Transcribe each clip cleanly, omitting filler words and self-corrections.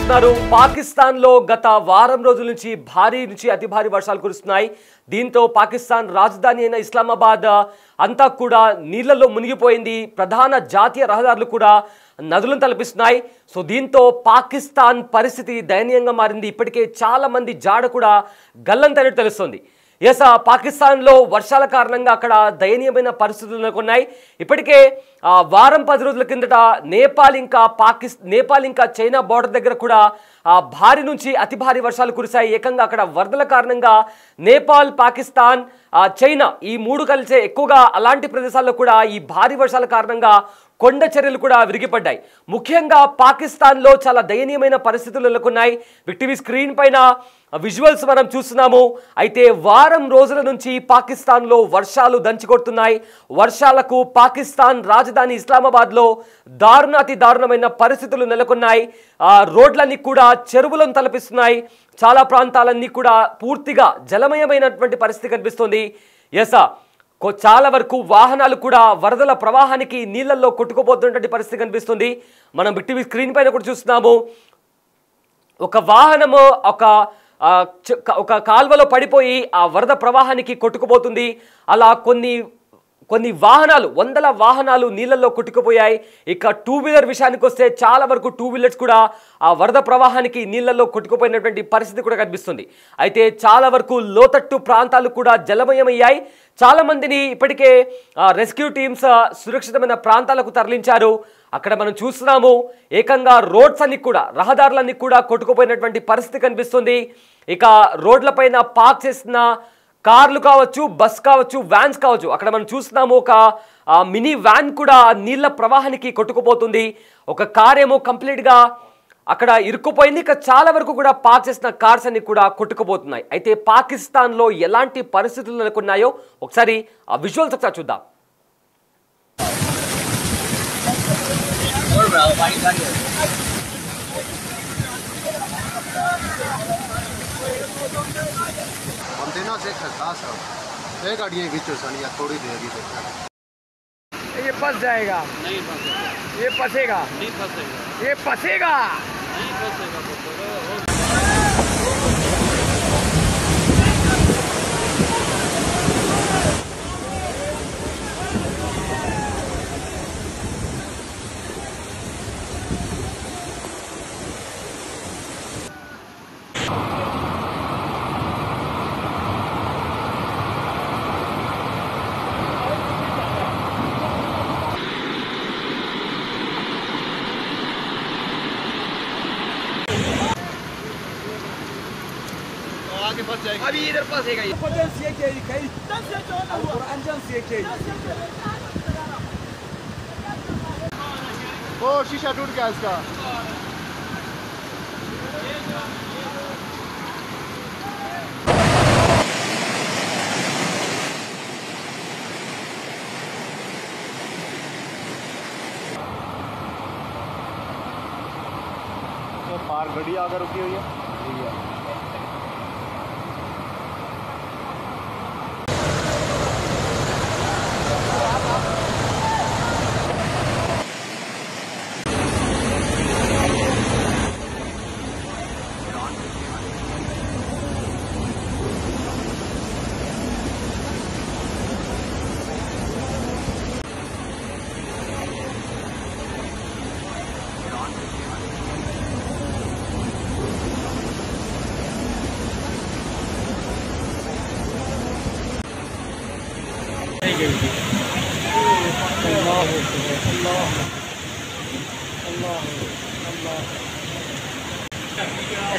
చూస్తున్నారు పాకిస్తాన్ లో గత వారం రోజుల నుంచి భారీ నుంచి అతి భారీ వర్షాలు కురుస్తున్నాయి. దీంతో పాకిస్తాన్ రాజధాని అయిన ఇస్లామాబాద్ అంతా కూడా నీళ్లలో మునిగిపోయింది. ప్రధాన జాతీయ రహదారులు కూడా నదులను తలపిస్తున్నాయి. సో దీంతో పాకిస్తాన్ పరిస్థితి దయనీయంగా మారింది. ఇప్పటికే చాలా మంది జాడ కూడా గల్లంతైనట్టు తెలుస్తుంది. ఎస్, పాకిస్తాన్లో వర్షాల కారణంగా అక్కడ దయనీయమైన పరిస్థితులు నెలకొన్నాయి. ఇప్పటికే వారం 10 రోజుల కిందట నేపాల్ ఇంకా చైనా బోర్డర్ దగ్గర కూడా భారీ నుంచి అతి భారీ వర్షాలు కురిశాయి. ఏకంగా అక్కడ వరదల కారణంగా నేపాల్, పాకిస్తాన్, చైనా ఈ మూడు కలిసే ఎక్కువగా అలాంటి ప్రదేశాల్లో కూడా ఈ భారీ వర్షాల కారణంగా కొండ చర్యలు కూడా విరిగిపడ్డాయి. ముఖ్యంగా పాకిస్తాన్లో చాలా దయనీయమైన పరిస్థితులు నెలకొన్నాయి. విక్టీవీ స్క్రీన్ పైన విజువల్స్ మనం చూస్తున్నాము. అయితే వారం రోజుల నుంచి పాకిస్తాన్లో వర్షాలు దంచికొడుతున్నాయి. వర్షాలకు పాకిస్తాన్ రాజధాని ఇస్లామాబాద్లో దారుణాతి దారుణమైన పరిస్థితులు నెలకొన్నాయి. రోడ్లన్నీ కూడా చెరువులను తలపిస్తున్నాయి. చాలా ప్రాంతాలన్నీ కూడా పూర్తిగా జలమయమైనటువంటి పరిస్థితి కనిపిస్తుంది. ఎస్, చాలా వరకు వాహనాలు కూడా వరదల ప్రవాహానికి నీళ్లలో కొట్టుకుపోతున్నటువంటి పరిస్థితి కనిపిస్తుంది. మనం టీవీ స్క్రీన్ పైన కూడా చూస్తున్నాము. ఒక వాహనము ఒక కాల్వలో పడిపోయి ఆ వరద ప్రవాహానికి కొట్టుకుపోతుంది. అలా కొన్ని వాహనాలు, వందల వాహనాలు నీళ్లలో కొట్టుకుపోయాయి. ఇక 2 వీలర్ విషయానికి వస్తే చాలా వరకు 2 వీలర్స్ కూడా ఆ వరద ప్రవాహానికి నీళ్లలో కొట్టుకుపోయినటువంటి పరిస్థితి కూడా కనిపిస్తుంది. అయితే చాలా వరకు లోతట్టు ప్రాంతాలు కూడా జలమయమయ్యాయి. చాలా మందిని ఇప్పటికే రెస్క్యూ టీమ్స్ సురక్షితమైన ప్రాంతాలకు తరలించారు. అక్కడ మనం చూస్తున్నాము ఏకంగా రోడ్స్ అన్ని కూడా, రహదారులన్నీ కూడా కొట్టుకుపోయినటువంటి పరిస్థితి కనిపిస్తుంది. ఇక రోడ్లపైన పార్క్ చేసిన కార్లు కావచ్చు, బస్ కావచ్చు, వ్యాన్స్ కావచ్చు, అక్కడ మనం చూస్తున్నాము ఒక మినీ వ్యాన్ కూడా నీళ్ల ప్రవాహానికి కొట్టుకుపోతుంది. ఒక కార్ ఏమో కంప్లీట్గా అక్కడ ఇరుక్కుపోయింది. ఇక చాలా వరకు కూడా పార్క్ చేసిన కార్స్ అన్ని కూడా కొట్టుకుపోతున్నాయి. అయితే పాకిస్తాన్లో ఎలాంటి పరిస్థితులు నెలకొన్నాయో ఒకసారి ఆ విజువల్స్ ఒకసారి చూద్దాం. ये फंस जाएगा, नहीं फंसेगा, ये फंसेगा, नहीं फंसेगा, ये फंसेगा, नहीं फंसेगा। अभी इधर फंसेगा ये। ओ शीशा टूट गया इसका। तो पार गड्डी आकर रुकी हुई है।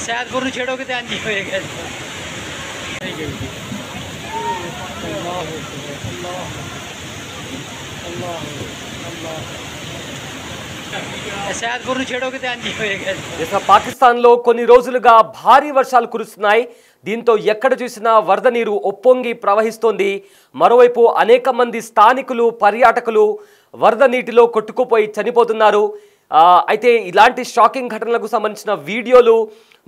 शायद गुरु छेड़ोगे तो अंजी होएगा। शायद गुरु छेड़ोगे तो अंजी होएगा। పాకిస్తాన్లో కొన్ని రోజులుగా భారీ వర్షాలు కురుస్తున్నాయి. దీంతో ఎక్కడ చూసినా వరద నీరు ఒప్పొంగి ప్రవహిస్తోంది. మరోవైపు అనేక మంది స్థానికులు, పర్యాటకులు వరద నీటిలో కొట్టుకుపోయి చనిపోతున్నారు. అయితే ఇలాంటి షాకింగ్ ఘటనలకు సంబంధించిన వీడియోలు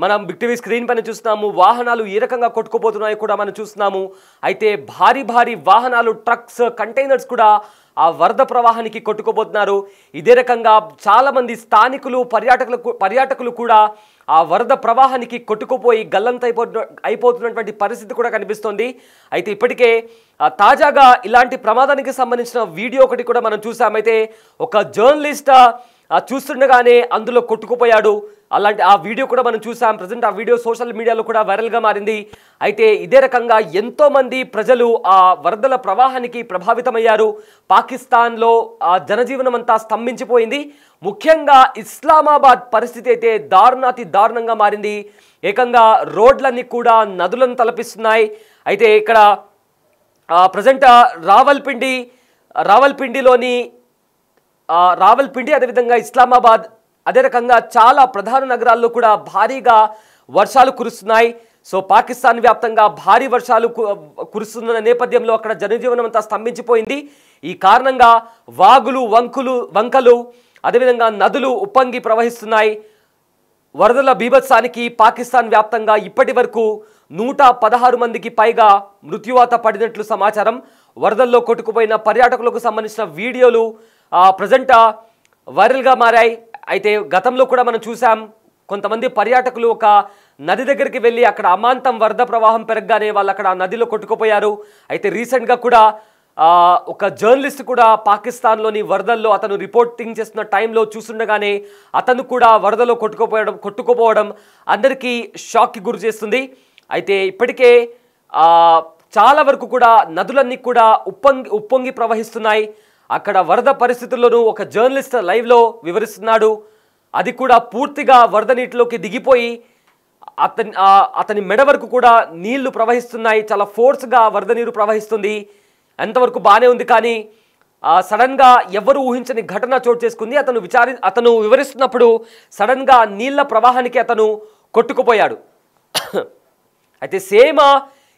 మనం బిగ్ టీవీ స్క్రీన్ పైన చూస్తున్నాము. వాహనాలు ఏ రకంగా కొట్టుకుపోతున్నాయో కూడా మనం చూస్తున్నాము. అయితే భారీ భారీ వాహనాలు, ట్రక్స్, కంటైనర్స్ కూడా ఆ వరద ప్రవాహానికి కొట్టుకుపోతున్నారు. ఇదే రకంగా చాలామంది స్థానికులు, పర్యాటకులు కూడా ఆ వరద ప్రవాహానికి కొట్టుకుపోయి గల్లంత అయిపోతున్నటువంటి పరిస్థితి కూడా కనిపిస్తోంది. అయితే ఇప్పటికే తాజాగా ఇలాంటి ప్రమాదానికి సంబంధించిన వీడియో ఒకటి కూడా మనం చూసామైతే ఒక జర్నలిస్ట్ చూస్తుండగానే అందులో కొట్టుకుపోయాడు. అలాంటి ఆ వీడియో కూడా మనం చూసాం. ప్రజెంట్ ఆ వీడియో సోషల్ మీడియాలో కూడా వైరల్గా మారింది. అయితే ఇదే రకంగా ఎంతోమంది ప్రజలు ఆ వరదల ప్రవాహానికి ప్రభావితమయ్యారు. పాకిస్తాన్లో ఆ జనజీవనం అంతా స్తంభించిపోయింది. ముఖ్యంగా ఇస్లామాబాద్ పరిస్థితి అయితే దారుణాతి దారుణంగా మారింది. ఏకంగా రోడ్లన్నీ కూడా నదులను తలపిస్తున్నాయి. అయితే ఇక్కడ ప్రజెంట్ రావల్పిండి అదేవిధంగా ఇస్లామాబాద్, అదే రకంగా చాలా ప్రధాన నగరాల్లో కూడా భారీగా వర్షాలు కురుస్తున్నాయి. సో పాకిస్తాన్ వ్యాప్తంగా భారీ వర్షాలు కురుస్తున్న నేపథ్యంలో అక్కడ జనజీవనం అంతా స్తంభించిపోయింది. ఈ కారణంగా వాగులు, వంకలు అదేవిధంగా నదులు ఉప్పొంగి ప్రవహిస్తున్నాయి. వరదల బీభత్సానికి పాకిస్తాన్ వ్యాప్తంగా ఇప్పటి వరకు 116 మందికి పైగా మృత్యువాత పడినట్లు సమాచారం. వరదల్లో కొట్టుకుపోయిన పర్యాటకులకు సంబంధించిన వీడియోలు ప్రజెంట్ వైరల్గా మారాయి. అయితే గతంలో కూడా మనం చూసాం, కొంతమంది పర్యాటకులు ఒక నది దగ్గరికి వెళ్ళి అక్కడ అమాంతం వరద ప్రవాహం పెరగగానే వాళ్ళు అక్కడ నదిలో కొట్టుకుపోయారు. అయితే రీసెంట్గా కూడా ఒక జర్నలిస్ట్ కూడా పాకిస్తాన్లోని వరదల్లో అతను రిపోర్టింగ్ చేస్తున్న టైంలో చూస్తుండగానే అతను కూడా వరదలో కొట్టుకుపోవడం అందరికీ షాక్కి గురి చేస్తుంది. అయితే ఇప్పటికే చాలా వరకు కూడా నదులన్నీ కూడా ఉప్పొంగి ప్రవహిస్తున్నాయి. అక్కడ వరద పరిస్థితుల్లోనూ ఒక జర్నలిస్ట్ లైవ్లో వివరిస్తున్నాడు. అది కూడా పూర్తిగా వరద నీటిలోకి దిగిపోయి అతని మెడ వరకు కూడా నీళ్లు ప్రవహిస్తున్నాయి. చాలా ఫోర్స్గా వరద నీరు ప్రవహిస్తుంది. ఎంతవరకు బాగానే ఉంది, కానీ సడన్గా ఎవరు ఊహించని ఘటన చోటు చేసుకుంది. అతను వివరిస్తున్నప్పుడు సడన్గా నీళ్ల ప్రవాహానికి అతను కొట్టుకుపోయాడు. అయితే సేమ్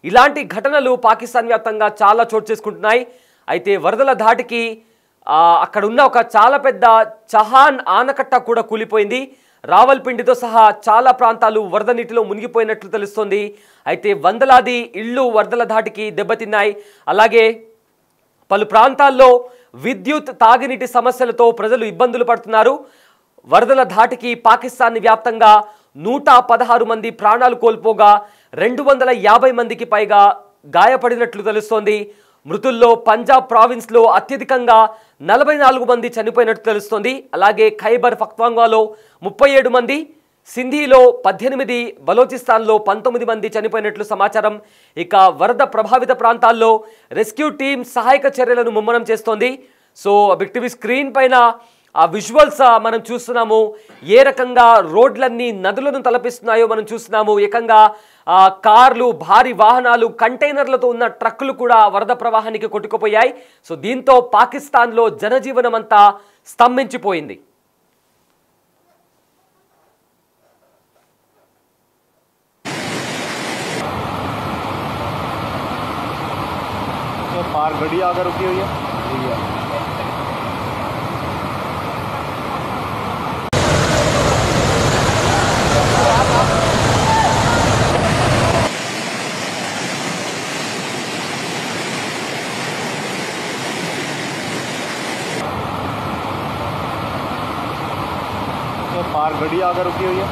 ఇలాంటి ఘటనలు పాకిస్తాన్ వ్యాప్తంగా చాలా చోటు చేసుకుంటున్నాయి. అయితే వరదల ధాటికి అక్కడ ఉన్న ఒక చాలా పెద్ద చహాన్ ఆనకట్ట కూడా కూలిపోయింది. రావల్పిండితో సహా చాలా ప్రాంతాలు వరద నీటిలో మునిగిపోయినట్లు తెలుస్తోంది. అయితే వందలాది ఇళ్ళు వరదల ధాటికి దెబ్బతిన్నాయి. అలాగే పలు ప్రాంతాల్లో విద్యుత్, తాగునీటి సమస్యలతో ప్రజలు ఇబ్బందులు పడుతున్నారు. వరదల ధాటికి పాకిస్తాన్ వ్యాప్తంగా 116 మంది ప్రాణాలు కోల్పోగా 250 మందికి పైగా గాయపడినట్లు తెలుస్తోంది. మృతుల్లో పంజాబ్ ప్రావిన్స్లో అత్యధికంగా 44 మంది చనిపోయినట్టు తెలుస్తోంది. అలాగే ఖైబర్ పఖ్తూన్ఖ్వాలో 37 మంది, సింధీలో 18, బలోచిస్తాన్లో 19 మంది చనిపోయినట్లు సమాచారం. ఇక వరద ప్రభావిత ప్రాంతాల్లో రెస్క్యూ టీం సహాయక చర్యలను ముమ్మరం చేస్తోంది. సో బిగ్ టీవీ స్క్రీన్ పైన ఆ విజువల్స్ మనం చూస్తున్నాము. ఏ రకంగా రోడ్లన్నీ నదులను తలపిస్తున్నాయో మనం చూస్తున్నాము. ఏకంగా కార్లు, భారీ వాహనాలు, కంటైనర్లతో ఉన్న ట్రక్కులు కూడా వరద ప్రవాహానికి కొట్టుకుపోయాయి. సో దీంతో పాకిస్తాన్లో జనజీవనం అంతా స్తంభించిపోయింది. पार गड़ी आकर रुकी हुई है। पार गड़ी आकर रुकी हुई है।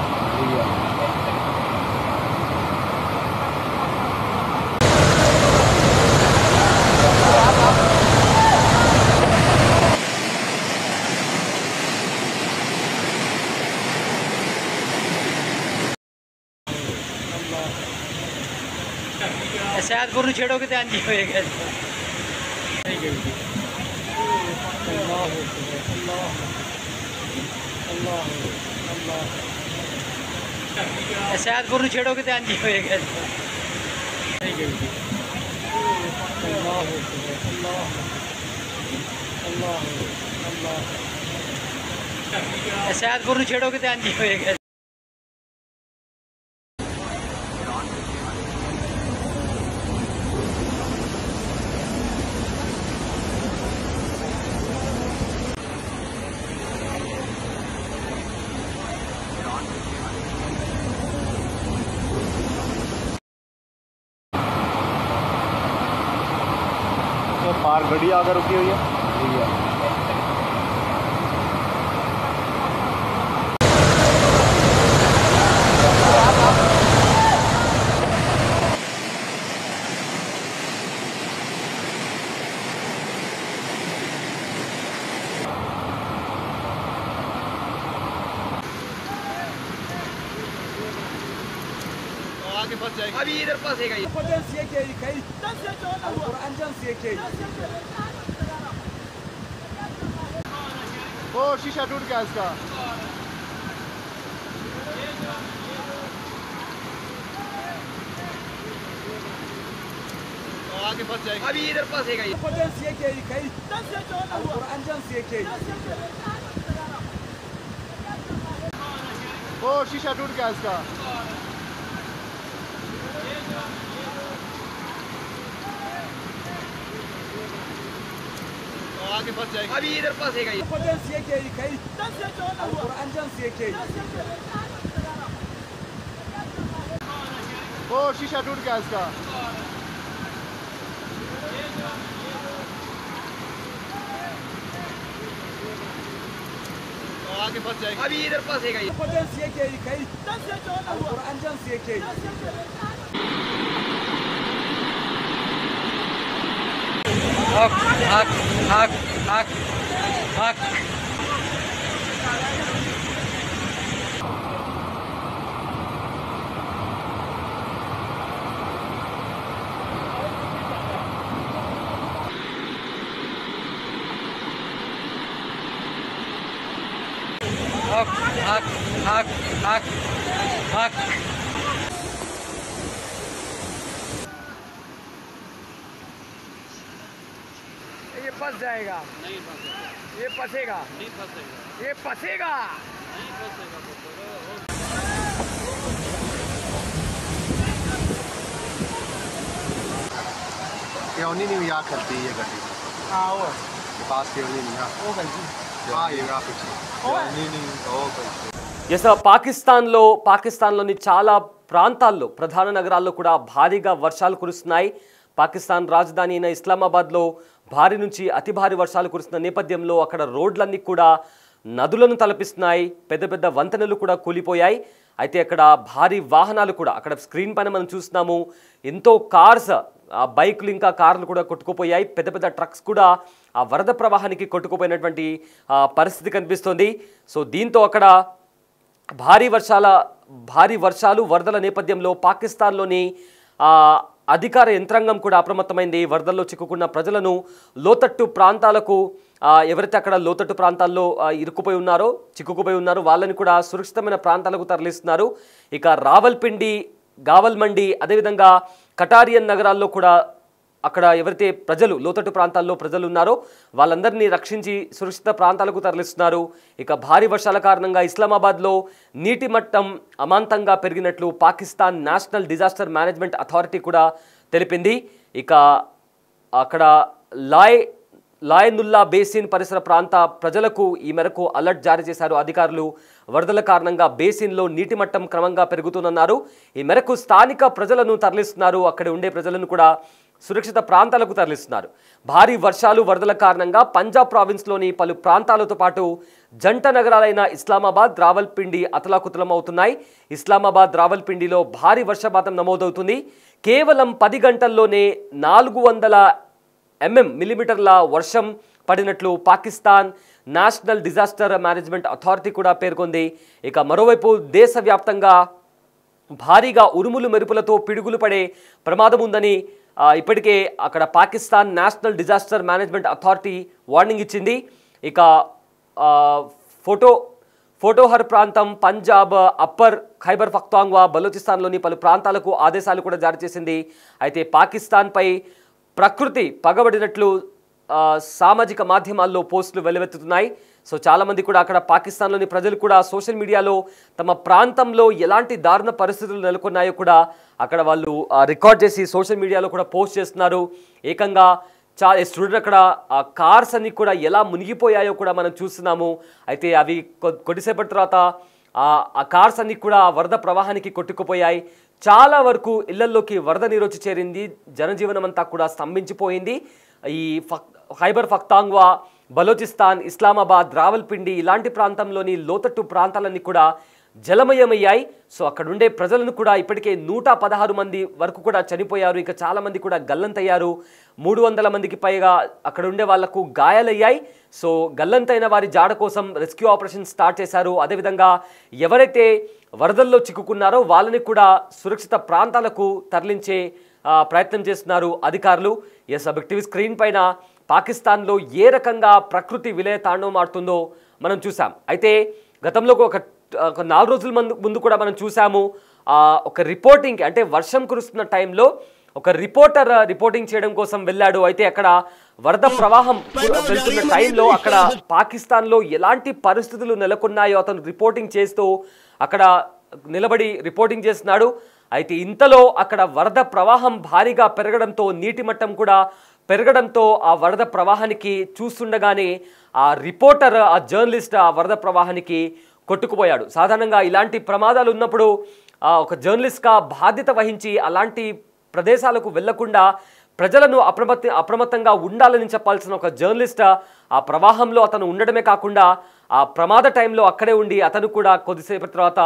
शायद गुरु छेड़ोगे तो अंजी होएगा। शायद गुरु छेड़ोगे तो अंजी होएगा। शायद गुरु छेड़ोगे तो अंजी होएगा। वो पार गड्डी आकर रुकी हुई है। अभी इधर फंसेगा ये ओ शीशा टूट गया इसका। आगे फंस जाएगा। अभी इधर फंसेगा ये ओ शीशा टूट गया इसका। आगे फंस जाएगा। अभी इधर फंसेगा ये ओ शीशा टूट गया इसका। आगे फंस जाएगा। अभी इधर फंसेगा ये ये फंस जाएगा। नहीं फंसेगा। ये फंसेगा। नहीं फंसेगा। ये फंसेगा। नहीं फंसेगा। क्यों नहीं यहाँ करती ये गड्डी? हाँ वो पास क्यों नहीं यहाँ? वो गलती। हाँ ये नहीं ఎస్ పాకిస్తాన్లోని చాలా ప్రాంతాల్లో ప్రధాన నగరాల్లో కూడా భారీగా వర్షాలు కురుస్తున్నాయి. పాకిస్తాన్ రాజధాని అయిన ఇస్లామాబాద్లో భారీ నుంచి అతి భారీ వర్షాలు కురుస్తున్న నేపథ్యంలో అక్కడ రోడ్లన్నీ కూడా నదులను తలపిస్తున్నాయి. పెద్ద పెద్ద వంతెనలు కూడా కూలిపోయాయి. అయితే అక్కడ భారీ వాహనాలు కూడా అక్కడ స్క్రీన్ పైన మనం చూస్తున్నాము. ఎంతో కార్స్, బైకులు ఇంకా కార్లు కూడా కొట్టుకుపోయాయి. పెద్ద పెద్ద ట్రక్స్ కూడా ఆ వరద ప్రవాహానికి కొట్టుకుపోయినటువంటి పరిస్థితి కనిపిస్తోంది. సో దీంతో అక్కడ భారీ వర్షాలు వరదల నేపథ్యంలో పాకిస్తాన్లోని అధికార యంత్రాంగం కూడా అప్రమత్తమైంది. వరదల్లో చిక్కుకున్న ప్రజలను లోతట్టు ప్రాంతాలకు, ఎవరైతే అక్కడ లోతట్టు ప్రాంతాల్లో చిక్కుకుపోయి ఉన్నారో వాళ్ళని కూడా సురక్షితమైన ప్రాంతాలకు తరలిస్తున్నారు. ఇక రావల్పిండి, గావల్మండి, అదేవిధంగా కటారియన్ నగరాల్లో కూడా అక్కడ ఎవరైతే ప్రజలు లోతట్టు ప్రాంతాల్లో ప్రజలు ఉన్నారో వాళ్ళందరినీ రక్షించి సురక్షిత ప్రాంతాలకు తరలిస్తున్నారు. ఇక భారీ వర్షాల కారణంగా ఇస్లామాబాద్లో నీటి మట్టం అమాంతంగా పెరిగినట్లు Pakistan national disaster management authority కూడా తెలిపింది. ఇక అక్కడ లాయనుల్లా బేసిన్ పరిసర ప్రాంత ప్రజలకు ఈ మేరకు అలర్ట్ జారీ చేశారు అధికారులు. వరదల కారణంగా బేసిన్లో నీటి మట్టం క్రమంగా పెరుగుతుందన్నారు. ఈ మేరకు స్థానిక ప్రజలను తరలిస్తున్నారు. అక్కడ ఉండే ప్రజలను కూడా సురక్షిత ప్రాంతాలకు తరలిస్తున్నారు. భారీ వర్షాలు, వరదల కారణంగా పంజాబ్ ప్రావిన్స్లోని పలు ప్రాంతాలతో పాటు జంట నగరాలైన ఇస్లామాబాద్, రావల్పిండి అతలాకుతలం అవుతున్నాయి. ఇస్లామాబాద్, రావల్పిండిలో భారీ వర్షపాతం నమోదవుతుంది. కేవలం 10 గంటల్లోనే 400 మిల్లీమీటర్ల వర్షం పడినట్లు Pakistan national disaster management authority కూడా పేర్కొంది. ఇక మరోవైపు దేశవ్యాప్తంగా భారీగా ఉరుములు మెరుపులతో పిడుగులు పడే ప్రమాదం ఉందని ఇప్పటికే అక్కడ Pakistan national disaster management authority warning ఇచ్చింది. ఇక ఫోటోహర్ ప్రాంతం, పంజాబ్, అప్పర్ ఖైబర్ పఖ్తూన్ఖ్వా, బలూచిస్తాన్లోని పలు ప్రాంతాలకు ఆదేశాలు కూడా జారీ చేసింది. అయితే పాకిస్తాన్పై ప్రకృతి పగబడినట్లు సామాజిక మాధ్యమాల్లో పోస్టులు వెలువెత్తుతున్నాయి. సో చాలామంది కూడా అక్కడ పాకిస్తాన్లోని ప్రజలు కూడా సోషల్ మీడియాలో తమ ప్రాంతంలో ఎలాంటి దారుణ పరిస్థితులు నెలకొన్నాయో కూడా అక్కడ వాళ్ళు రికార్డ్ చేసి సోషల్ మీడియాలో కూడా పోస్ట్ చేస్తున్నారు. ఏకంగా చూడండి అక్కడ ఆ కార్స్ అన్ని కూడా ఎలా మునిగిపోయాయో కూడా మనం చూస్తున్నాము. అయితే అవి కొద్దిసేపటి తర్వాత ఆ కార్స్ అన్ని కూడా వరద ప్రవాహానికి కొట్టుకుపోయాయి. చాలా వరకు ఇళ్లల్లోకి వరద నీరు వచ్చి చేరింది. జనజీవనం అంతా కూడా స్తంభించిపోయింది. ఈ ఖైబర్ పఖ్తాన్ఖ్వా, బలోచిస్తాన్, ఇస్లామాబాద్, రావల్పిండి ఇలాంటి ప్రాంతంలోని లోతట్టు ప్రాంతాలన్నీ కూడా జలమయమయ్యాయి. సో అక్కడ ఉండే ప్రజలను కూడా ఇప్పటికే 116 మంది వరకు కూడా చనిపోయారు. ఇక చాలామంది కూడా గల్లంతయ్యారు. 300 మందికి పైగా అక్కడ ఉండే వాళ్లకు గాయాలయ్యాయి. సో గల్లంతైన వారి జాడ కోసం రెస్క్యూ ఆపరేషన్ స్టార్ట్ చేశారు. అదేవిధంగా ఎవరైతే వరదల్లో చిక్కుకున్నారో వాళ్ళని కూడా సురక్షిత ప్రాంతాలకు తరలించే ప్రయత్నం చేస్తున్నారు అధికారులు. బిగ్ టీవీ స్క్రీన్ పైన పాకిస్తాన్లో ఏ రకంగా ప్రకృతి విలయ తాండవం ఆడుతుందో మనం చూసాం. అయితే గతంలో ఒక 4 రోజుల ముందు కూడా మనం చూసాము. ఒక రిపోర్టింగ్ అంటే వర్షం కురుస్తున్న టైంలో ఒక రిపోర్టర్ రిపోర్టింగ్ చేయడం కోసం వెళ్ళాడు. అయితే అక్కడ వరద ప్రవాహం వెళ్తున్న టైంలో అక్కడ పాకిస్తాన్లో ఎలాంటి పరిస్థితులు నెలకొన్నాయో అతను రిపోర్టింగ్ చేస్తూ అక్కడ నిలబడి రిపోర్టింగ్ చేస్తున్నాడు. అయితే ఇంతలో అక్కడ వరద ప్రవాహం భారీగా పెరగడంతో నీటి మట్టం కూడా పెరగడంతో ఆ వరద ప్రవాహానికి చూస్తుండగానే ఆ రిపోర్టర్, ఆ జర్నలిస్ట్ ఆ వరద ప్రవాహానికి కొట్టుకుపోయాడు. సాధారణంగా ఇలాంటి ప్రమాదాలు ఉన్నప్పుడు ఒక జర్నలిస్ట్గా బాధ్యత వహించి అలాంటి ప్రదేశాలకు వెళ్లకుండా ప్రజలను అప్రమత్తంగా ఉండాలని చెప్పాల్సిన ఒక జర్నలిస్ట్ ఆ ప్రవాహంలో అతను ఉండడమే కాకుండా ఆ ప్రమాద టైంలో అక్కడే ఉండి అతను కూడా కొద్దిసేపటి తర్వాత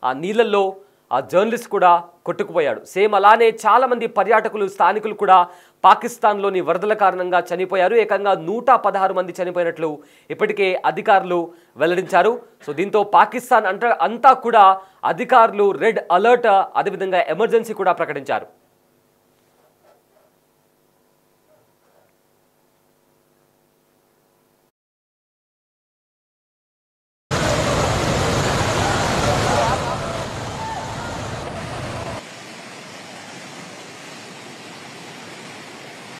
ఆ నీళ్ళల్లో ఆ జర్నలిస్ట్ కూడా కొట్టుకుపోయాడు. సేమ్ అలానే చాలామంది పర్యాటకులు, స్థానికులు కూడా పాకిస్తాన్లోని వరదల కారణంగా చనిపోయారు. ఏకంగా 116 మంది చనిపోయినట్లు ఇప్పటికే అధికారులు వెల్లడించారు. సో దీంతో పాకిస్తాన్ అంతా కూడా అధికారులు రెడ్ అలర్ట్, అదేవిధంగా ఎమర్జెన్సీ కూడా ప్రకటించారు.